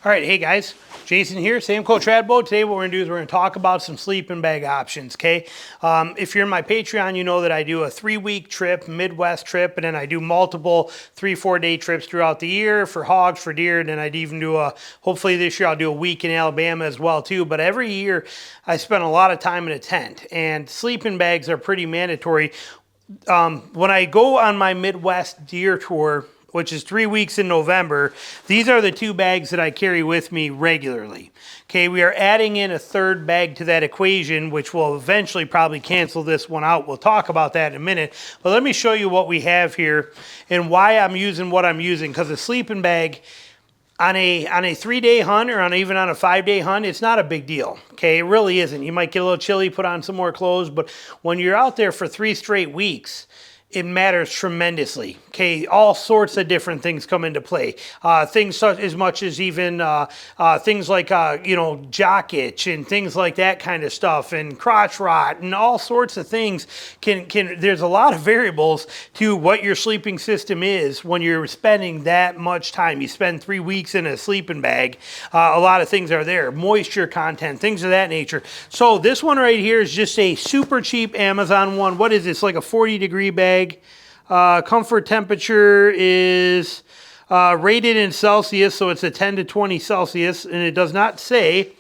All right, hey guys, Jason here, Samco Tradbo. Today what we're gonna do is we're gonna talk about some sleeping bag options, okay? If you're in my Patreon, you know that I do a 3-week trip, Midwest trip, and then I do multiple 3-4 day trips throughout the year for hogs, for deer, and then I'd even do hopefully this year I'll do a week in Alabama as well too. But every year I spend a lot of time in a tent, and sleeping bags are pretty mandatory. When I go on my Midwest deer tour, which is 3 weeks in November, these are the 2 bags that I carry with me regularly. Okay, we are adding in a 3rd bag to that equation, which will eventually probably cancel this one out. We'll talk about that in a minute. But let me show you what we have here and why I'm using what I'm using. Because a sleeping bag on a 3-day hunt or even on a 5-day hunt, it's not a big deal. Okay, it really isn't. You might get a little chilly, put on some more clothes, but when you're out there for 3 straight weeks, it matters tremendously. Okay, all sorts of different things come into play. Things such as much as even things like jock itch and things like that kind of stuff, and crotch rot and all sorts of things. There's a lot of variables to what your sleeping system is when you're spending that much time. You spend 3 weeks in a sleeping bag. A lot of things are there, moisture content, things of that nature. So this one right here is just a super cheap Amazon one. What is this? Like a 40-degree bag. Comfort temperature is rated in Celsius, so it's a 10 to 20 Celsius, and it does not say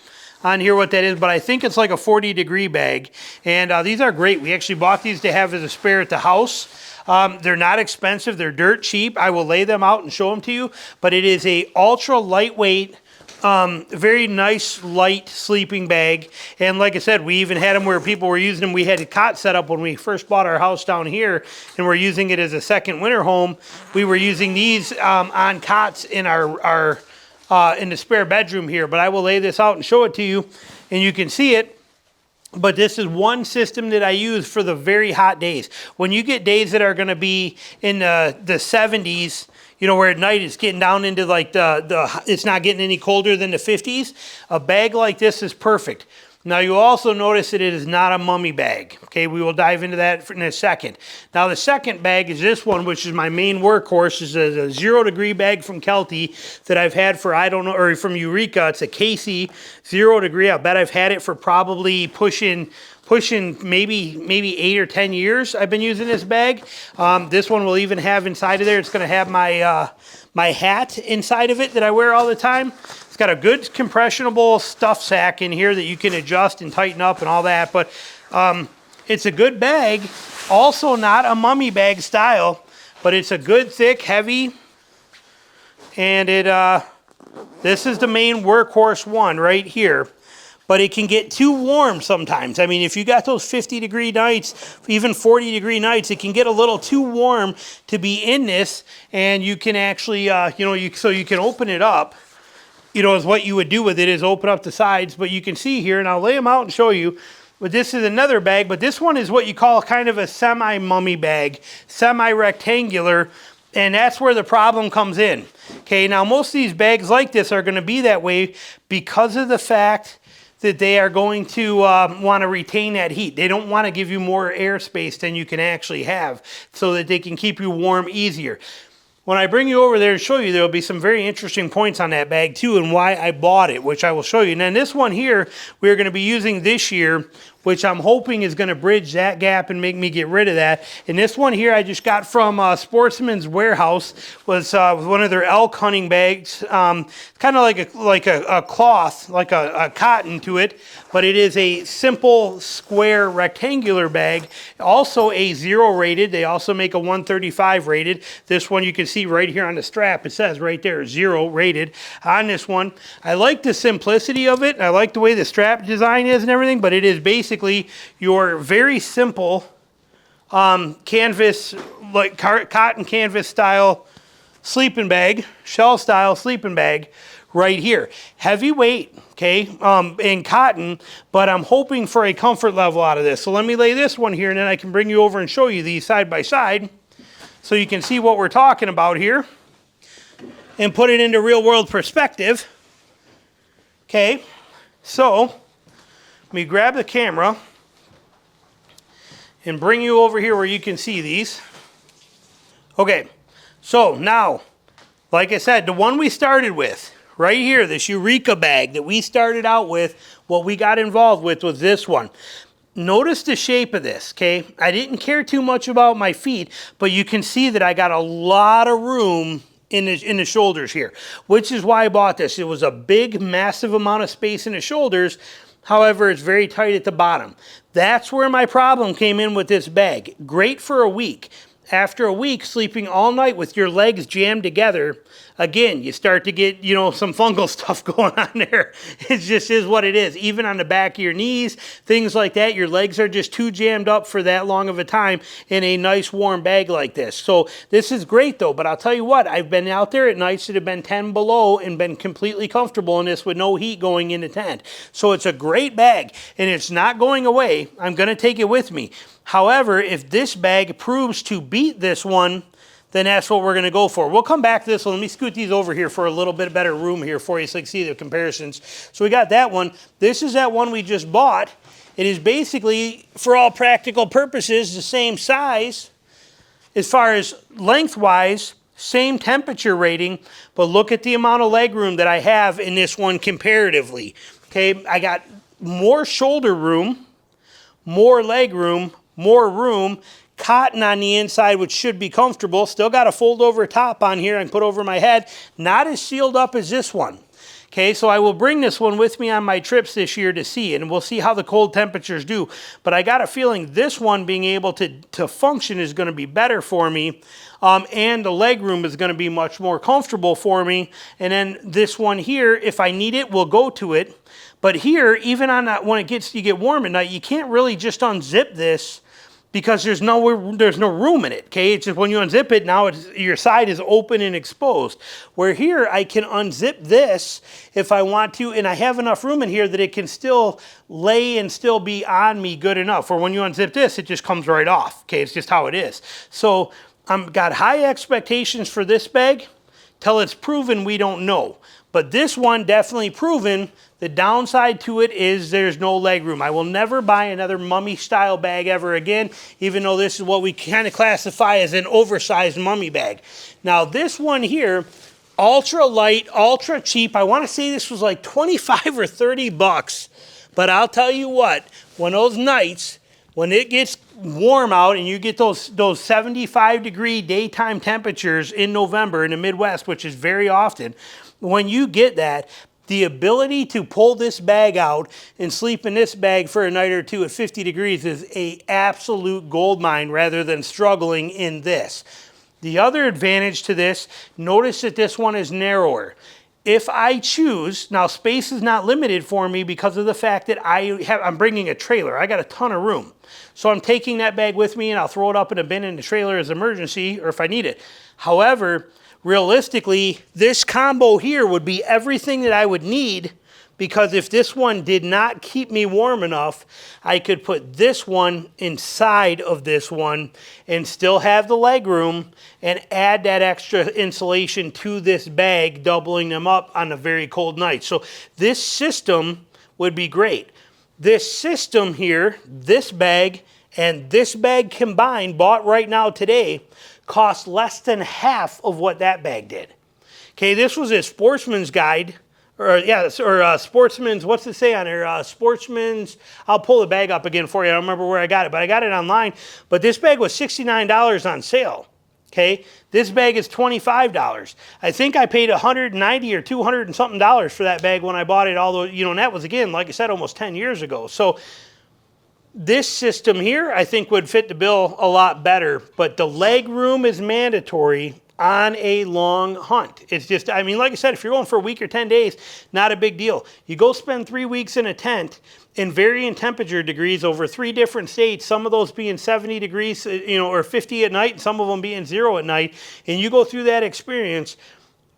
on here what that is, but I think it's like a 40-degree bag. And these are great. We actually bought these to have as a spare at the house. They're not expensive. They're dirt cheap. I will lay them out and show them to you, but it is a ultra lightweight, very nice light sleeping bag. And like I said, we even had them where people were using them. We had a cot set up when we first bought our house down here, and we're using it as a second winter home. We were using these on cots in our in the spare bedroom here. But I will lay this out and show it to you, and you can see it. But this is one system that I use for the very hot days. When you get days that are going to be in the 70s, you know, where at night it's getting down into like it's not getting any colder than the 50s, a bag like this is perfect. Now you also notice that it is not a mummy bag. Okay, we will dive into that in a second. Now the second bag is this one, which is my main workhorse. It's a 0-degree bag from Kelty that I've had for, I don't know, or from Eureka. It's a Casey 0-degree. I bet I've had it for probably pushing maybe 8 or 10 years. I've been using this bag. This one will even have inside of there, it's going to have my hat inside of it that I wear all the time. It's got a good compressionable stuff sack in here that you can adjust and tighten up and all that. But it's a good bag. Also not a mummy bag style, but it's a good, thick, heavy. And this is the main workhorse one right here. But it can get too warm sometimes. I mean, if you got those 50-degree nights, even 40-degree nights, it can get a little too warm to be in this. And you can actually, so you can open it up. You know, is what you would do with it is open up the sides. But you can see here, and I'll lay them out and show you. But this is another bag. But this one is what you call kind of a semi-mummy bag, semi-rectangular. And that's where the problem comes in. Okay, now most of these bags like this are going to be that way because of the fact that they are going to want to retain that heat. They don't want to give you more airspace than you can actually have so that they can keep you warm easier. When I bring you over there and show you, there'll be some very interesting points on that bag too and why I bought it, which I will show you. And then this one here, we're going to be using this year, which I'm hoping is going to bridge that gap and make me get rid of that. And this one here I just got from Sportsman's Warehouse, was one of their elk hunting bags. Kind of like a cloth, like a cotton to it, but it is a simple square rectangular bag. Also a 0 rated. They also make a 135 rated. This one you can see right here on the strap. It says right there 0 rated on this one. I like the simplicity of it. I like the way the strap design is and everything, but it is basically your very simple canvas, like cotton canvas style sleeping bag, shell style sleeping bag right here. Heavyweight, okay, in cotton, but I'm hoping for a comfort level out of this. So let me lay this one here and then I can bring you over and show you these side by side so you can see what we're talking about here and put it into real world perspective. Okay, so let me grab the camera and bring you over here where you can see these. Okay, so now, like I said, the one we started with right here, this Eureka bag that we started out with, what we got involved with was this one. Notice the shape of this, okay? I didn't care too much about my feet, but you can see that I got a lot of room in the shoulders here, which is why I bought this. It was a big, massive amount of space in the shoulders. However, it's very tight at the bottom. That's where my problem came in with this bag. Great for a week. After a week, sleeping all night with your legs jammed together, again, you start to get, some fungal stuff going on there. It just is what it is. Even on the back of your knees, things like that, your legs are just too jammed up for that long of a time in a nice warm bag like this. So this is great though, but I'll tell you what, I've been out there at nights that have been 10 below and been completely comfortable in this with no heat going in the tent. So it's a great bag and it's not going away. I'm going to take it with me. However, if this bag proves to beat this one, then that's what we're going to go for. We'll come back to this one. Let me scoot these over here for a little bit better room here for you so you can see the comparisons. So we got that one. This is that one we just bought. It is basically, for all practical purposes, the same size as far as lengthwise, same temperature rating, but look at the amount of leg room that I have in this one comparatively. Okay, I got more shoulder room, more leg room, more room, cotton on the inside, which should be comfortable. Still got a fold over top on here I can put over my head. Not as sealed up as this one. Okay, so I will bring this one with me on my trips this year to see, and we'll see how the cold temperatures do. But I got a feeling this one being able to function is going to be better for me, and the leg room is going to be much more comfortable for me. And then this one here, if I need it, we'll go to it. But here, even on that, when you get warm at night, you can't really just unzip this because there's no room in it, okay? It's just when you unzip it, now your side is open and exposed. Where here, I can unzip this if I want to, and I have enough room in here that it can still lay and still be on me good enough. Or when you unzip this, it just comes right off, okay? It's just how it is. So I've got high expectations for this bag. Till it's proven, we don't know. But this one definitely proven. The downside to it is there's no leg room. I will never buy another mummy style bag ever again, even though this is what we kind of classify as an oversized mummy bag. Now this one here, ultra light, ultra cheap. I want to say this was like 25 or 30 bucks. But I'll tell you what, when those nights, when it gets warm out and you get those 75-degree daytime temperatures in November in the Midwest, which is very often, when you get that, the ability to pull this bag out and sleep in this bag for a night or two at 50 degrees is an absolute gold mine rather than struggling in this. The other advantage to this, notice that this one is narrower. If I choose, now space is not limited for me because of the fact that I'm bringing a trailer. I got a ton of room. So I'm taking that bag with me and I'll throw it up in a bin in the trailer as emergency or if I need it. However, realistically, this combo here would be everything that I would need, because if this one did not keep me warm enough, I could put this one inside of this one and still have the leg room and add that extra insulation to this bag, doubling them up on a very cold night. So this system would be great. This system here, this bag and this bag combined, bought right now today, cost less than half of what that bag did. Okay, this was a Sportsman's Guide, Sportsman's, what's it say on there? Sportsman's, I'll pull the bag up again for you. I don't remember where I got it, but I got it online. But this bag was $69 on sale. Okay, this bag is $25. I think I paid $190 or $200 and something for that bag when I bought it, although, and that was, again, like I said, almost 10 years ago. So this system here, I think, would fit the bill a lot better, but the leg room is mandatory on a long hunt. It's just, I mean, like I said, if you're going for a week or 10 days, not a big deal. You go spend 3 weeks in a tent in varying temperature degrees over 3 different states, some of those being 70 degrees, or 50 at night, and some of them being 0 at night, and you go through that experience,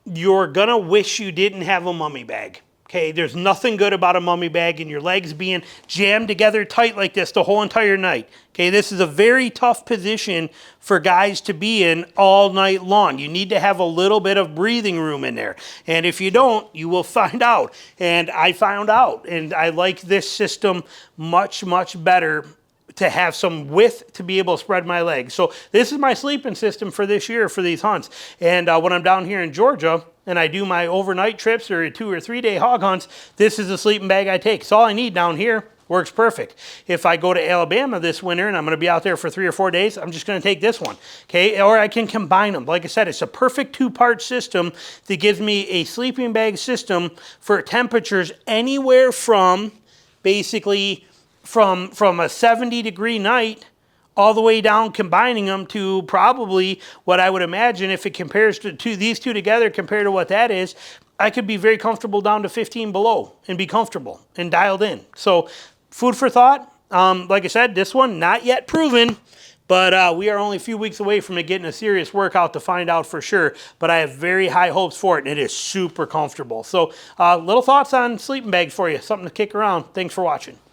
you're gonna wish you didn't have a mummy bag. Okay, there's nothing good about a mummy bag and your legs being jammed together tight like this the whole entire night. Okay, this is a very tough position for guys to be in all night long. You need to have a little bit of breathing room in there. And if you don't, you will find out. And I found out. And I like this system much, much better to have some width to be able to spread my legs. So this is my sleeping system for this year for these hunts. And when I'm down here in Georgia, and I do my overnight trips or 2 or 3 day hog hunts, this is the sleeping bag I take. It's all I need down here. Works perfect. If I go to Alabama this winter and I'm going to be out there for 3 or 4 days, I'm just going to take this one. Okay, or I can combine them. Like I said, it's a perfect 2-part system that gives me a sleeping bag system for temperatures anywhere from basically from a 70-degree night all the way down, combining them to probably what I would imagine, if it compares to these two together compared to what that is, I could be very comfortable down to 15 below and be comfortable and dialed in. So food for thought. Like I said, this one not yet proven, but we are only a few weeks away from it getting a serious workout to find out for sure. But I have very high hopes for it, and it is super comfortable. So little thoughts on sleeping bags for you, something to kick around. Thanks for watching.